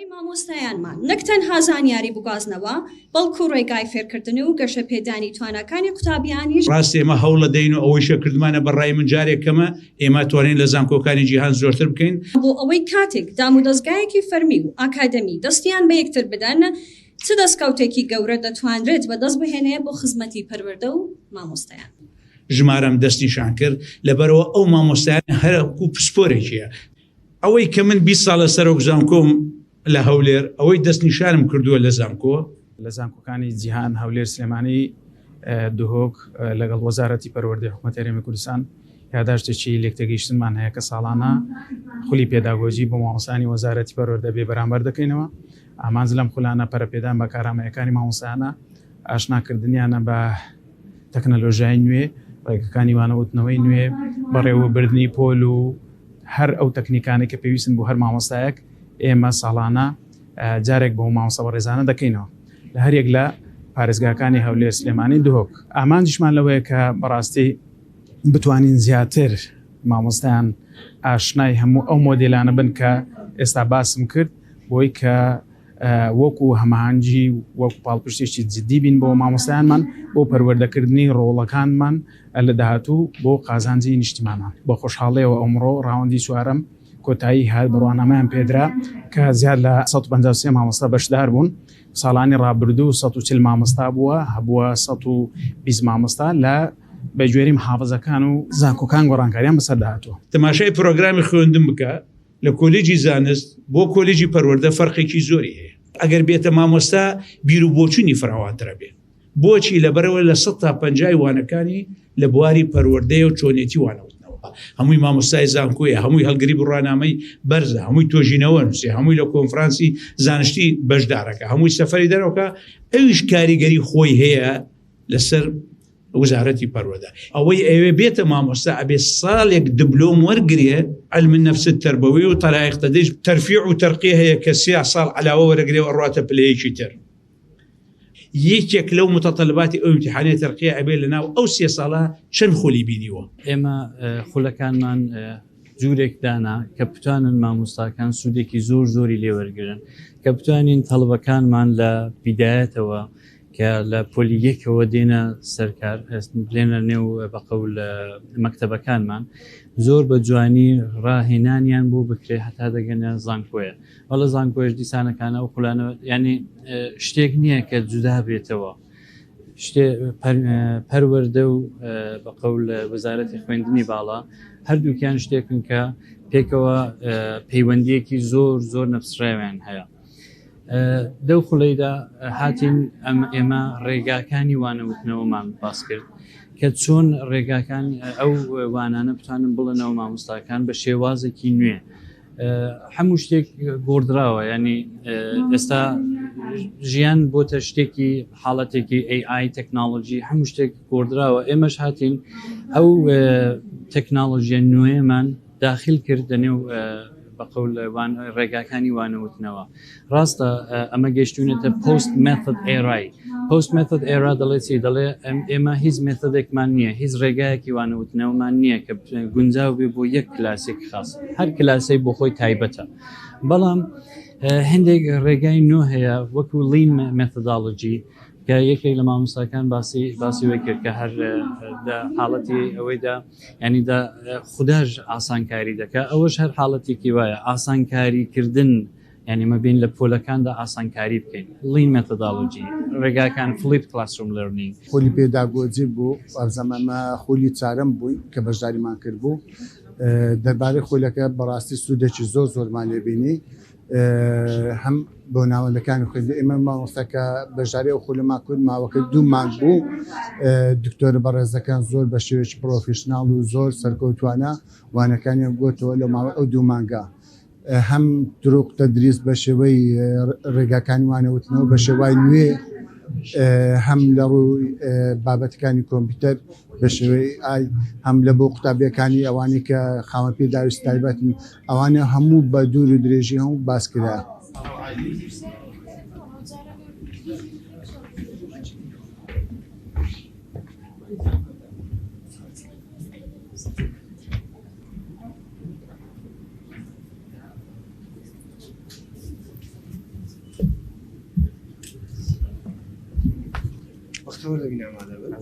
مامۆستایانمان نەک تەنها زانیاری بگوازنەوە بەڵکو ڕێگای فێرکردن و گەشە پێدانی توانەکانی قوتابیانیش ڕاستی ئێمە هەوڵە دەین و ئەوەی شەکردمانە بەڕای من جارێکەمە ئێمە توانین لە زانکۆکانی جیهان زۆرتر بکەین بۆ ئەوەی کاتێک دام و دەستگایەکی فەرمی و ئاکادەمی دەستیان بە یەکتر بدەن چ دەستکەوتێکی گەورە دەتوانرێت بەدەست بهێنەیە بۆ خزمەتی پەروەردە و مامۆستایان ژمارەم دەستنیشان کرد لەبەرەوە ئەو مامۆستایان هەرکو پسپۆرێکیە ئەوەی کە من 20 ساڵە سەرۆک زانکۆم لە هەولێر ئەوەی دەستنیشانم کردووە لە زانکۆ لە زانکۆکانی جیهان هەولێر سلێمانی دهۆک لەگەڵ وەزارەتی پەروەردەی حکوومەتی هەرێمی کوردستان یادداشتێکی لێکتەگەیشتنمان هەیە کە ساڵانە خولی پێداگۆژی بۆ مامۆستایانی وەزارەتی پەروەردە بێ بەرامبەر دەکەینەوە ئامانج لەم خولانە پەرەپێدان بە کارامەیەکانی مامۆستایانە ئاشناکردنیانە بە تەکنەلۆژیای نوێ ڕێگەکانی وانەوتنەوەی نوێ بەڕێوەبردننی پۆل و هەر ئەو تەکنیکانی کە پێویستن بۆ هەر مامۆستایەک ئێمە ساڵانە جارێک بۆ مامۆستا بە ڕێزانە دەکەینەوە لە هەرێک لە پارێزگاکانی هەولێر سلێمانی دهۆک ئامانجیشمان لەوەیە کە بەڕاستی بتوانین زیاتر مامۆستایان ئاشنای هەموو ئەو مۆدیلانە بن کە ئێستا باسم کرد بۆی کە وەکو هەماهەنگی وەکو پاڵپشتێکی جدی بین بۆ مامۆستایانمان بۆ پەروەردەکردنی ڕۆڵەکانمان لە داهاتوو بۆ قازانجی نیشتیمانمان بۆ خۆشحاڵیەوە ئەمڕۆ ڕاوەندی چوارەم کۆتایی هەر بڕوانەمایان پێدرا کە زیاد لە 153 مامۆستا بەشدار بوون ساڵانی ڕابردوو 140 مامۆستا بووە هەبووە 120 مامۆستا لە بەگوێری محافزەکان و زانکۆکان گۆڕانکاریان بەسەر داهاتووە تەماشای پرۆگرامی خوێندن بکە لە کۆلێجی زانست بۆ کۆلێجی پەروەردە فەرقێکی زۆری هەیە ئەگەر بێتە مامۆستا بیر و بۆچوونی فراوانترە بێت بۆچی لەبەرەوە لە 150 وانەکانی لە بواری پەروەردەیە و چۆنێتی وانەوتنەوە هەمووی مامۆستای زانکۆیە هەمووی هەڵگری بڕوانامەی بەرزە هەمووی تۆژینەوە نووسێ هەمووی لە کۆنفرانسی زانشتی بەشدارەکە هەمووی سەفەری دەرەوەکە ئەویش کاریگەری خۆی هەیە لەسەر وزارەتی پەروەردە ئەوەی ئەوێ بێتە مامۆستا ئەبێ ساڵێک دبلۆم وەرگێ علم النفس تربەوی و تەلایق تەدەیش تەرفیع و تەرقیە هەیە کە 30 ساڵ علاوە وەرەگرێ و ڕاتە پلەیەکی تر یەکێک لەو متەطەلباتی ئەو امتحانی تەرقیە ئەبێ لەناو ئەو 3 ساڵە چەند خولی بینیوە ئێمە خولەکانمان جوورێک دانا کە بتوانن مامۆستاکان سوودێکی زۆر زۆری لێوەرگرن کە بتوانین تەڵبەکانمان لە بیدایەتەوە کە لە پۆلیەکەوە دێنە سەرکار بلێنە نێو بەقەول مەکتەبەکانمان زۆر بە جوانی ڕاهێنانیان بۆ بکرێ هەتا دەگەنە زانکۆیە وەڵە زانکۆیش دیسانەکانە و خوڵانەوە ینی شتێک نییە کە جودا بێتەوە پەروەردە و بەقەول وەزارەتی خوێندنی باڵا هەردووکیان شتێکن کە پێکەوە پەیوەندیەکی زۆر زۆر نەپسراویان هەیە دەو خوڵەیدا هاتین ئێمە ڕێگاکانی وانەوتنەوەمان باس کرد کە چۆن ڕێگاکان ئەو وانانە بتوانن بڵێنەوە مامۆستاکان بە شێوازێکی نوێ هەموو شتێک گۆڕدراوە ینی ئێستا ژیان بۆتە شتێکی حاڵەتێکی AI تەکنۆلۆژی هەموو شتێک گۆڕدراوە ئێمەش هاتین ئەو تەکنۆلۆژیە نوێمان داخل کرد دەنێو بەقەول ڕێگاکانی وانەوتنەوە ڕاستە ئەمە گەشتونێتە پۆست مێثۆد ئێرای پۆست مێثۆد ئێرا دەڵێتی دەڵێ ئێمە هیچ مێثۆدێکمان نییە هیچ ڕێگایەکی وانەوتنەوەمان نییە کە گونجاو بێ بۆ یەک کلاسێک خاص هەر کلاسی بۆ خۆی تایبەتە بەڵام هەندێک ڕێگای نو هەیە وەکو لین مێثۆدۆلۆجی کە یەکێک لە مامۆستاکان باسی وەی کرد کە هەر حاڵەتی ئەوەیدا ینی خودداش ئاسانکاری دەکات ئەوەش هەر حاڵەتێکی وایە ئاسانکاریکردن ینی مەبین لە پۆلەکاندا ئاسانکاری بکەین لین مێثۆدۆلۆجی ڕێگاکان فلیپ کلاسروم لەرنینگ خۆلی پێداگۆجی بوو ئەمە خۆلی چارەم بووی کە بەشداریمان کرد بوو دەربارەی خۆلەکە بەڕاستی سوودێکی زۆر زۆرمان لێبینی هەم بۆ ناوەندەکانی خوێندن ئێمە مامۆستاکە بەژاری ئەو خولەما کورد ماوەکە 2 مانگ بوو دکتۆرە بەڕێزەکان زۆر بە شێوێکی پرۆفیشناڵ و زۆر سەرکەوتوانە وانەکانیان گوتەوە لە ماوە ئەو 2 مانگە هەم دروق تەدریس بە شێوەی ڕێگاکانی وانەوتنەوە بە شێوای نوێ هەم لە ڕووی بابەتەکانی کۆمپیوتەر بە شێوەی ئای هەم لە بۆ قوتابیەکانی ئەوانی کە خاوەن پێداویست تایبەتن ئەوانە هەموو بە دوور و درێژی هەموو باس کرا. زۆر دەبین ئامادە بن.